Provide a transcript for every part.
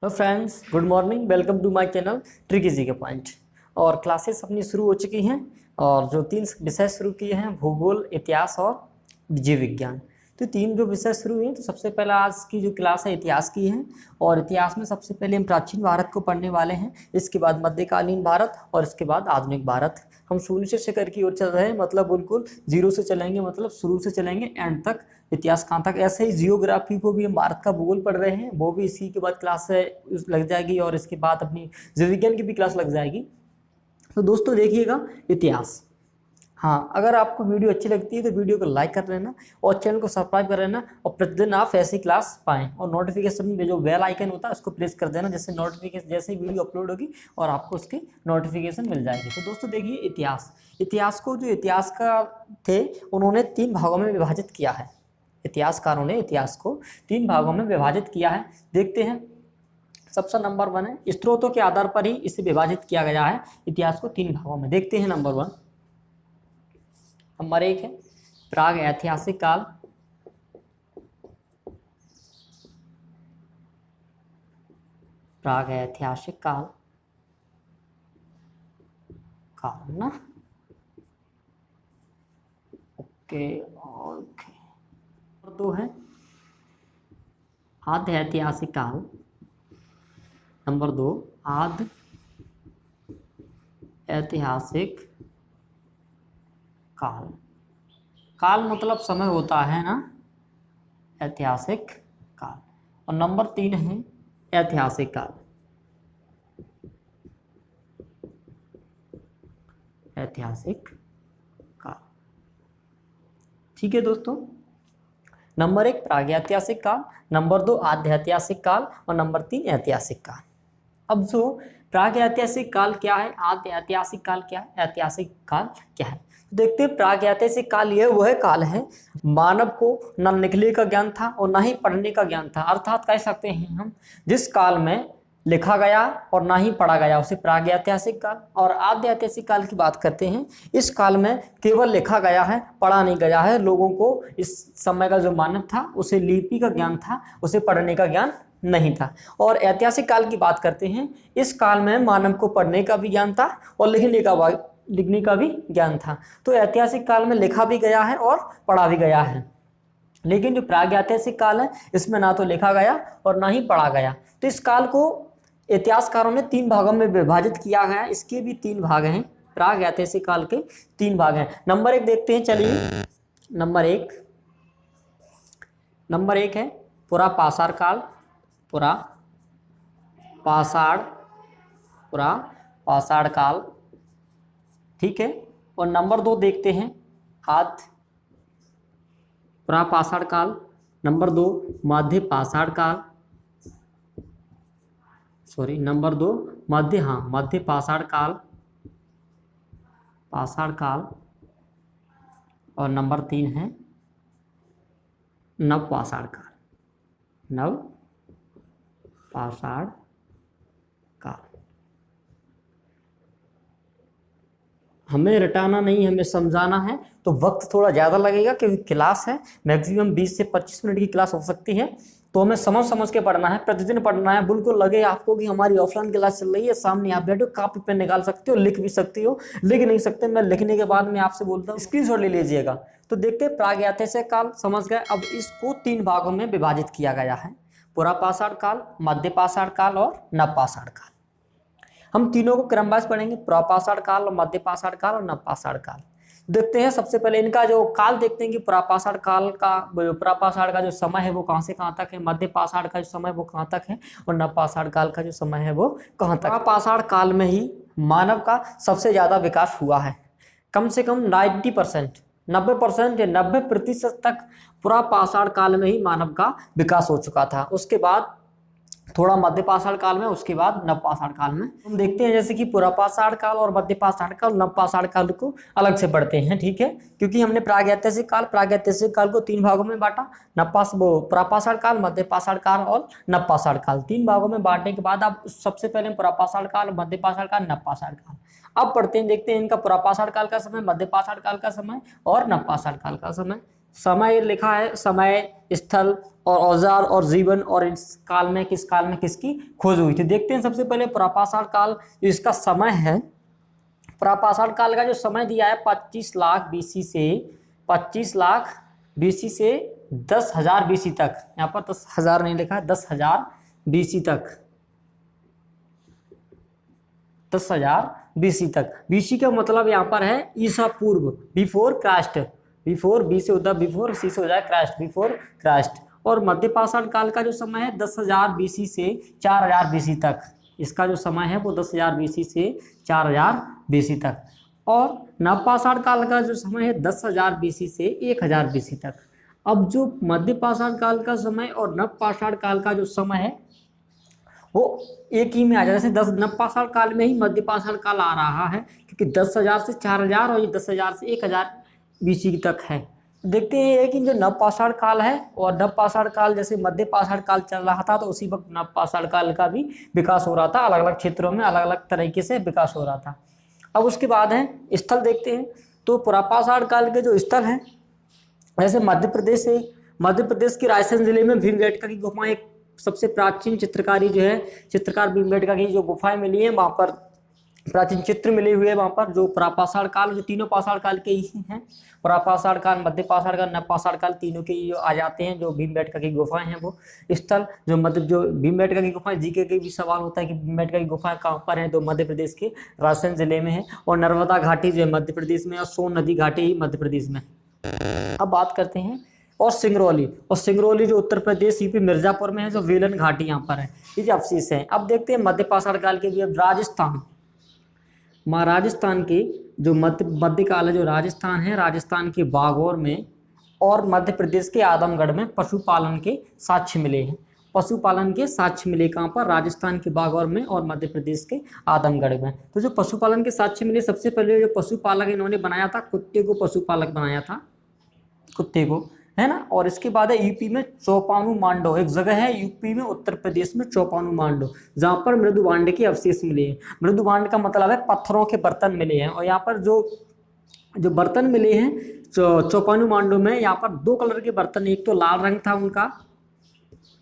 Hello friends, good morning. Welcome to my channel trick easy के point. और classes अपनी शुरू हो चुकी हैं और जो 3 विषय शुरू किए हैं, भूगोल, इतिहास और जीव विज्ञान। तो 3 जो विषय शुरू हुए हैं, तो सबसे पहला आज की जो क्लास है इतिहास की है। और इतिहास में सबसे पहले हम प्राचीन भारत को पढ़ने वाले हैं, इसके बाद मध्यकालीन भारत और इसके बाद आधुनिक भारत। हम शून्य से शिखर की ओर चल रहे हैं, मतलब बिल्कुल जीरो से चलेंगे, मतलब शुरू से चलेंगे एंड तक, इतिहास कहाँ तक। ऐसे ही जियोग्राफी को भी हम भारत का भूगोल पढ़ रहे हैं, वो भी इसी के बाद क्लास लग जाएगी और इसके बाद अपनी जीव विज्ञान की भी क्लास लग जाएगी। तो दोस्तों देखिएगा इतिहास। हाँ, अगर आपको वीडियो अच्छी लगती है तो वीडियो को लाइक कर लेना और चैनल को सब्सक्राइब कर लेना, और प्रतिदिन आप ऐसी क्लास पाएँ। और नोटिफिकेशन में जो बेल आइकन होता है उसको प्रेस कर देना, जैसे नोटिफिकेशन जैसे ही वीडियो अपलोड होगी और आपको उसकी नोटिफिकेशन मिल जाएगी। तो दोस्तों देखिए इतिहास को जो इतिहासकार थे उन्होंने 3 भागों में विभाजित किया है। इतिहासकारों ने इतिहास को 3 भागों में विभाजित किया है। देखते हैं। सबसे नंबर 1 है, स्रोतों के आधार पर ही इसे विभाजित किया गया है इतिहास को 3 भागों में। देखते हैं नंबर 1। नंबर 1 है प्राग ऐतिहासिक काल। प्राग ऐतिहासिक काल ना। ओके। नंबर 2 है आद्य ऐतिहासिक काल। नंबर 2 आद्य ऐतिहासिक काल। काल मतलब समय होता है ना, ऐतिहासिक काल। और नंबर 3 है ऐतिहासिक काल। ऐतिहासिक काल, ठीक है दोस्तों। नंबर 1 प्रागैतिहासिक काल, नंबर 2 आद्य ऐतिहासिक काल और नंबर 3 ऐतिहासिक काल। अब जो प्रागैतिहासिक काल क्या है, आद्य ऐतिहासिक काल क्या है, ऐतिहासिक काल क्या है, देखते हैं। प्रागैतिहासिक काल ये वह काल है मानव को न लिखने का ज्ञान था और ना ही पढ़ने का ज्ञान था। अर्थात कह सकते हैं हम, जिस काल में लिखा गया और ना ही पढ़ा गया उसे प्रागैतिहासिक काल। और आद्य ऐतिहासिक काल की बात करते हैं, इस काल में केवल लिखा गया है, पढ़ा नहीं गया है। लोगों को इस समय का जो मानव था उसे लिपि का ज्ञान था, उसे पढ़ने का ज्ञान नहीं था। और ऐतिहासिक काल की बात करते हैं, इस काल में मानव को पढ़ने का भी ज्ञान था और लिखने का भी ज्ञान था। तो ऐतिहासिक काल में लिखा भी गया है और पढ़ा भी गया है। लेकिन जो प्रागैतिहासिक काल है, इसमें ना तो लिखा गया और ना ही पढ़ा गया। तो इस काल को इतिहासकारों ने 3 भागों में विभाजित किया गया। इसके भी 3 भाग हैं, प्रागैतिहासिक काल के 3 भाग हैं। नंबर 1 देखते हैं, चलिए। नंबर एक है पुरापाषाण काल। पुरापाषाण काल, ठीक है। और नंबर 2 देखते हैं आद्य पुरापाषाण काल। नंबर 2 मध्यपाषाण काल। नंबर 2 मध्यपाषाण काल। और नंबर 3 है नवपाषाण काल। नवपाषाण काल। हमें रटाना नहीं, हमें समझाना है, तो वक्त थोड़ा ज़्यादा लगेगा क्योंकि क्लास है, मैक्सिमम 20 से 25 मिनट की क्लास हो सकती है। तो हमें समझ के पढ़ना है, प्रतिदिन पढ़ना है। बिल्कुल लगे आपको कि हमारी ऑफलाइन क्लास चल रही है, सामने आप बैठो, कॉपी पेन निकाल सकते हो, लिख भी सकती हो। लिख नहीं सकते, मैं लिखने के बाद में आपसे बोलता हूँ, स्क्रीनशॉट ले लीजिएगा। तो देखते हैं, प्रागैतिहासिक काल समझ गए। अब इसको 3 भागों में विभाजित किया गया है, पुरापाषाण काल, मध्यपाषाण काल और नवपाषाण काल। हम तीनों को क्रमवार पढ़ेंगे, पुरापाषाण काल और मध्यपाषाण काल और नवपाषाण काल। देखते हैं सबसे पहले इनका जो काल देखते हैं कि पुरापाषाण का जो समय है वो कहाँ से कहाँ तक है, मध्यपाषाण का जो समय है वो कहाँ तक है, और नवपाषाण काल का जो समय है वो कहाँ तक। पुरापाषाण काल में ही मानव का सबसे ज्यादा विकास हुआ है। कम से कम 90% या 90% तक पुरापाषाण काल में ही मानव का विकास हो चुका था। उसके बाद थोड़ा मध्यपाषाण काल में, उसके बाद नवपाषाण काल में। हम देखते हैं जैसे कि पुरापाषाण काल और मध्यपाषाण काल, नवपाषाण काल को अलग से पढ़ते हैं, ठीक है। क्योंकि हमने प्रागैतिहासिक काल को 3 भागों में बांटा, पुरापाषाण काल, मध्यपाषाण काल और नवपाषाण काल। 3 भागों में बांटने के बाद अब सबसे पहले पुरापाषाण काल, मध्यपाषाण काल, नवपाषाण काल अब पढ़ते हैं। देखते हैं इनका पुरापाषाण काल का समय, मध्यपाषाण काल का समय और नवपाषाण काल का समय। समय लिखा है, समय, स्थल और औजार और जीवन, और इस काल में किसकी खोज हुई थी। देखते हैं सबसे पहले प्रापाषाण काल, जो इसका समय है, प्रापाषाण काल का जो समय दिया है 25 लाख बीसी से 10,000 बीसी तक। यहाँ पर 10,000 नहीं लिखा है, 10,000 बीसी तक, 10,000 बीसी तक। बीसी का मतलब यहाँ पर है ईसा पूर्व, बिफोर क्राइस्ट, बिफोर, बी से होता है बिफोर, सी से हो जाए क्राइस्ट, बिफोर क्राइस्ट। और मध्यपाषाण काल का जो समय है 10,000 बीसी से 4,000 बीसी तक। इसका जो समय है वो 10,000 बीसी से 4,000 बीसी तक। और नवपाषाण काल का जो समय है 10,000 बीसी से 1,000 बीसी तक। अब जो मध्यपाषाण काल का समय और नवपाषाण काल का जो समय है वो एक ही में आ जाता है। जैसे 10 नवपाषाण काल में ही मध्यपाषाण काल आ रहा है, क्योंकि 10,000 से 4,000 और ये 10,000 से 1,000 बीसी तक है। देखते हैं कि जो नवपाषाण काल है और नवपाषाण काल जैसे मध्यपाषाण काल चल रहा था, तो उसी वक्त नवपाषाण काल का भी विकास हो रहा था, अलग अलग क्षेत्रों में अलग अलग तरीके से विकास हो रहा था। अब उसके बाद है स्थल देखते हैं। तो प्रापाषाण काल के जो स्थल हैं, जैसे मध्य प्रदेश के रायसेन जिले में भीमबेटका की गुफा एक सबसे प्राचीन चित्रकारी जो है, चित्रकार भीमबेटका की जो गुफाएं मिली हैं, वहाँ पर प्राचीन चित्र मिले हुए हैं। वहाँ पर जो प्रापाषाण काल, जो तीनों पाषाण काल के ही हैं, प्रापाषाण काल, मध्यपाषाण काल, नवपाषाण काल, तीनों के ही आ जाते हैं। जो भीमबेटका की गुफाएं हैं वो स्थल, जो भीमबेटका की गुफाएं, जीके के भी सवाल होता है कि भीमबेटका की गुफाएं कहाँ पर है, तो मध्य प्रदेश के रायसेन जिले में है। और नर्मदा घाटी जो है मध्य प्रदेश में, और सोन नदी घाटी ही मध्य प्रदेश में। अब बात करते हैं और सिंगरौली जो उत्तर प्रदेश यूपी मिर्जापुर में है, जो वेलन घाटी यहाँ पर है, ये जो अवशेष हैं। अब देखते हैं मध्यपाषाण काल के भी। अब राजस्थान के जो मध्यकाल है, जो राजस्थान है, राजस्थान के बागौर में और मध्य प्रदेश के आदमगढ़ में पशुपालन के साक्ष्य मिले हैं। पशुपालन के साक्ष्य मिले कहाँ पर, राजस्थान के बागौर में और मध्य प्रदेश के आदमगढ़ में। तो जो पशुपालन के साक्ष्य मिले, सबसे पहले जो पशुपालक इन्होंने बनाया था, कुत्ते को पशुपालक बनाया था, कुत्ते को, है ना। और इसके बाद है यूपी में चौपानु मांडो, एक जगह है यूपी में, उत्तर प्रदेश में, चौपानु मांडो, जहाँ पर मृदुबांड के अवशेष मिले हैं। मृदुबांड का मतलब है पत्थरों के बर्तन मिले हैं। और यहाँ पर जो बर्तन मिले हैं चौपानु मांडो में, यहाँ पर 2 कलर के बर्तन, एक तो लाल रंग था उनका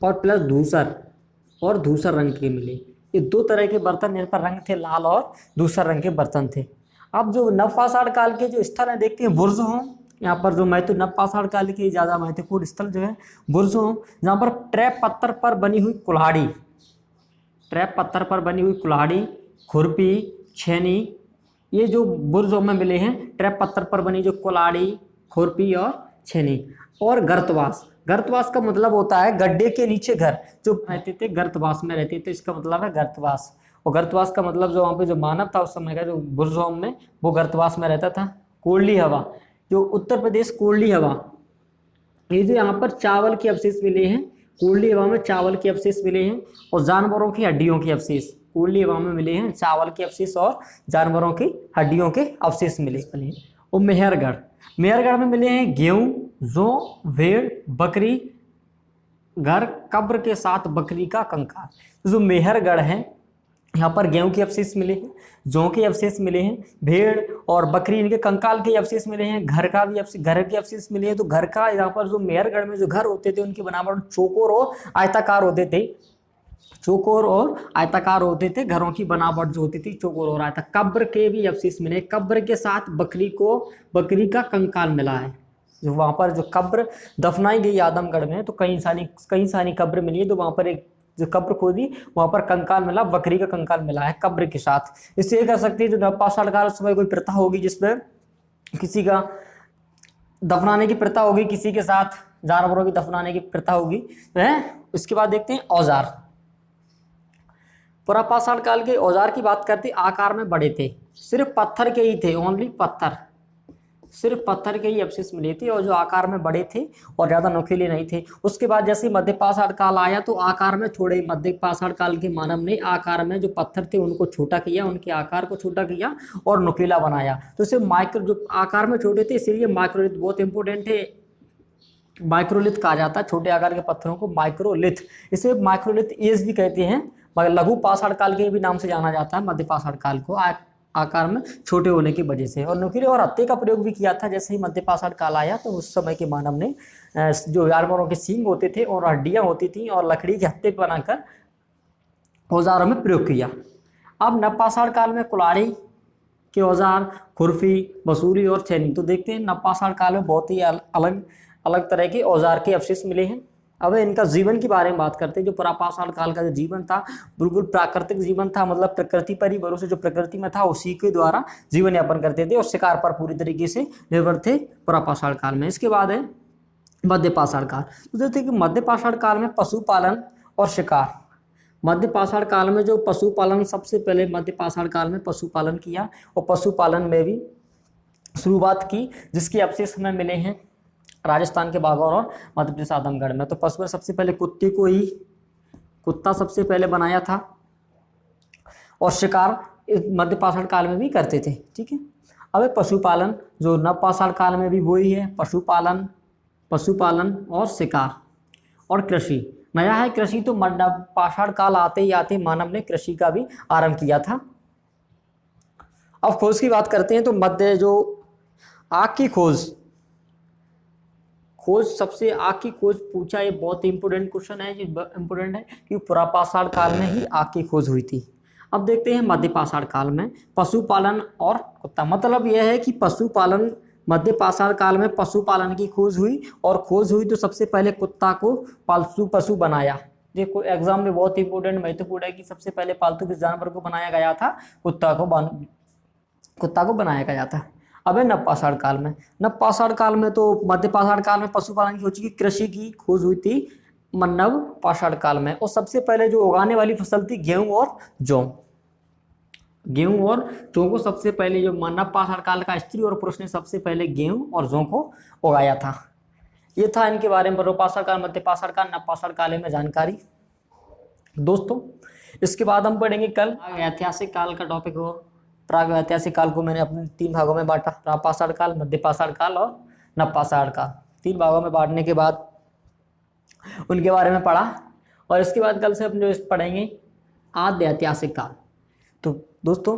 और प्लस धूसर रंग के मिले। ये 2 तरह के बर्तन, इन पर रंग थे, लाल और धूसर रंग के बर्तन थे। अब जो नवपाषाण काल के जो स्थल है देखते हैं, बुर्ज़होम। यहाँ पर जो नवपाषाण काल की ज़्यादा महत्वपूर्ण स्थल जो है बुर्ज़होम, जहाँ पर ट्रैप पत्थर पर बनी हुई कुल्हाड़ी, खुरपी, छेनी, ये जो बुर्ज़होम में मिले हैं, ट्रैप पत्थर पर बनी जो कुल्हाड़ी, खुरपी और छेनी। और गर्तवास का मतलब होता है गड्ढे के नीचे घर, जो रहते थे गर्तवास में रहते थे, इसका मतलब है गर्तवास। और गर्तवास का मतलब जो वहाँ पे जो मानव था उस समय का, जो बुर्ज़होम में, वो गर्तवास में रहता था। कोल्डी हवा, जो उत्तर प्रदेश कोल्डी हवा, ये जो यहाँ पर चावल के अवशेष मिले हैं, कोल्डी हवा में चावल के अवशेष मिले हैं। और जानवरों की हड्डियों के अवशेष कोल्डी हवा में मिले हैं, चावल के अवशेष और जानवरों की हड्डियों के अवशेष मिले हैं। और मेहरगढ़ में मिले हैं गेहूं, जौ, भेड़, बकरी, घर, कब्र के साथ बकरी का कंकाल। जो मेहरगढ़ है, यहाँ पर गेहूं के अवशेष मिले हैं, जौ के अवशेष मिले हैं, भेड़ और बकरी इनके कंकाल के अवशेष मिले हैं, घर के अवशेष मिले हैं। तो घर का, यहाँ पर जो मेहरगढ़ में जो घर होते थे उनकी बनावट चौकोर और आयताकार होते थे, घरों की बनावट जो होती थी चौकोर और आयताकार। कब्र के भी अवशेष मिले, कब्र के साथ बकरी का कंकाल मिला है। जो वहाँ पर जो कब्र दफनाई गई आदमगढ़ में, तो कई सारी कब्र मिली है। तो वहाँ पर एक जो कब्र खोदी, वहाँ पर कंकाल मिला, बकरी का कंकाल मिला है कब्र के साथ। इससे ये कह सकते हैं जो नवपाषाण काल उस समय कोई प्रथा होगी जिसमें किसी का दफनाने की प्रथा होगी, किसी के साथ जानवरों की दफनाने की प्रथा होगी, है। उसके बाद देखते हैं औजार। प्रापाषाण काल के औजार की बात करते, आकार में बड़े थे, सिर्फ पत्थर के ही थे, सिर्फ पत्थर के ही अवशेष मिले थे, और जो आकार में बड़े थे और ज़्यादा नुकीले नहीं थे। उसके बाद जैसे मध्यपाषाण काल आया तो आकार में थोड़े, मध्यपाषाण काल के मानव ने आकार में जो पत्थर थे उनको छोटा किया, उनके आकार को छोटा किया और नुकीला बनाया। तो इसे जो आकार में छोटे थे, इसीलिए माइक्रोलिथ बहुत इंपॉर्टेंट है, माइक्रोलिथ कहा जाता है छोटे आकार के पत्थरों को, माइक्रोलिथ। इसे माइक्रोलिथ एज भी कहते हैं, मगर लघु पाषाण काल के भी नाम से जाना जाता है मध्यपाषाण काल को। आकार में छोटे होने की वजह से। और नुकीले और हत्थे का प्रयोग भी किया था। जैसे ही मध्य पाषाण काल आया तो उस समय के मानव ने जो जानवरों के सींग होते थे और हड्डियां होती थी और लकड़ी के हत्थे बनाकर औजारों में प्रयोग किया। अब नवपाषाण काल में कुल्हाड़ी के औजार, खुरपी, बसूली और छेनी। तो देखते हैं नवपाषाण काल में बहुत ही अलग अलग तरह के औजार के अवशेष मिले हैं। अब इनका जीवन के बारे में बात करते हैं। जो पुरापाषाण काल का जो जीवन था बिल्कुल प्राकृतिक जीवन था, मतलब प्रकृति पर ही भरोसे, जो प्रकृति में था उसी के द्वारा जीवन यापन करते थे और शिकार पर पूरी तरीके से निर्भर थे पुरापाषाण काल में। इसके बाद है मध्यपाषाण काल। तो देखते हैं कि मध्यपाषाण काल में पशुपालन और शिकार। मध्यपाषाण काल में जो पशुपालन, सबसे पहले मध्यपाषाण काल में पशुपालन किया और पशुपालन में भी शुरुआत की, जिसके अवशेष हमें मिले हैं राजस्थान के बागौर और मध्य प्रदेश आदमगढ़ में। तो पशु सबसे पहले कुत्ता सबसे पहले बनाया था और शिकार मध्यपाषाण काल में भी करते थे। ठीक है, अब पशुपालन जो नवपाषाण काल में भी वही है, पशुपालन और शिकार और कृषि। नया है कृषि, तो नवपाषाण काल आते ही आते मानव ने कृषि का भी आरंभ किया था। अब खोज की बात करते हैं तो मध्य जो आग की खोज सबसे आग की खोज पूछा, ये बहुत इंपोर्टेंट क्वेश्चन है, इंपोर्टेंट है कि पुरापाषाण काल में ही आग की खोज हुई थी। अब देखते हैं मध्यपाषाण काल में पशुपालन और कुत्ता। मतलब यह है कि पशुपालन, मध्यपाषाण काल में पशुपालन की खोज हुई और खोज हुई तो सबसे पहले कुत्ता को पालतू पशु बनाया। देखो एग्जाम में बहुत इंपोर्टेंट महत्वपूर्ण है कि सबसे पहले पालतू किस जानवर को बनाया गया था, कुत्ता को बनाया गया था। अब है नवपाषाण काल में। नवपाषाण काल में तो मध्यपाषाण काल में पशुपालन की खोज की, कृषि की खोज हुई थी नवपाषाण काल में। और सबसे पहले जो उगाने वाली फसल थी गेहूं और जौ को सबसे पहले जो नवपाषाण काल का स्त्री और पुरुष ने सबसे पहले गेहूं और जौ को उगाया था। ये था इनके बारे में पूर्वपाषाण काल, मध्यपाषाण काल, नवपाषाण काल में जानकारी। दोस्तों इसके बाद हम पढ़ेंगे कल ऐतिहासिक काल का टॉपिक हो। प्राग ऐतिहासिक काल को मैंने अपने 3 भागों में बांटा, प्रागपाषाण काल, मध्यपाषाण काल और नवपाषाण काल। 3 भागों में बांटने के बाद उनके बारे में पढ़ा और इसके बाद कल से हम जो पढ़ेंगे आद्य ऐतिहासिक काल। तो दोस्तों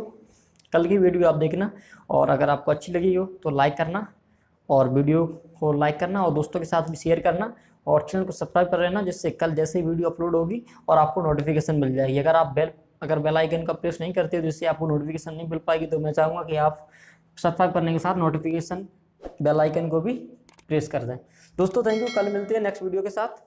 कल की वीडियो आप देखना और अगर आपको अच्छी लगी हो तो लाइक करना और वीडियो को लाइक करना और दोस्तों के साथ भी शेयर करना और चैनल को सब्सक्राइब कर लेना, जिससे कल जैसे ही वीडियो अपलोड होगी और आपको नोटिफिकेशन मिल जाएगी। अगर बेल आइकन का प्रेस नहीं करते हो जिससे आपको नोटिफिकेशन नहीं मिल पाएगी, तो मैं चाहूँगा कि आप सब्सक्राइब करने के साथ नोटिफिकेशन बेल आइकन को भी प्रेस कर दें। दोस्तों थैंक यू, कल मिलते हैं नेक्स्ट वीडियो के साथ।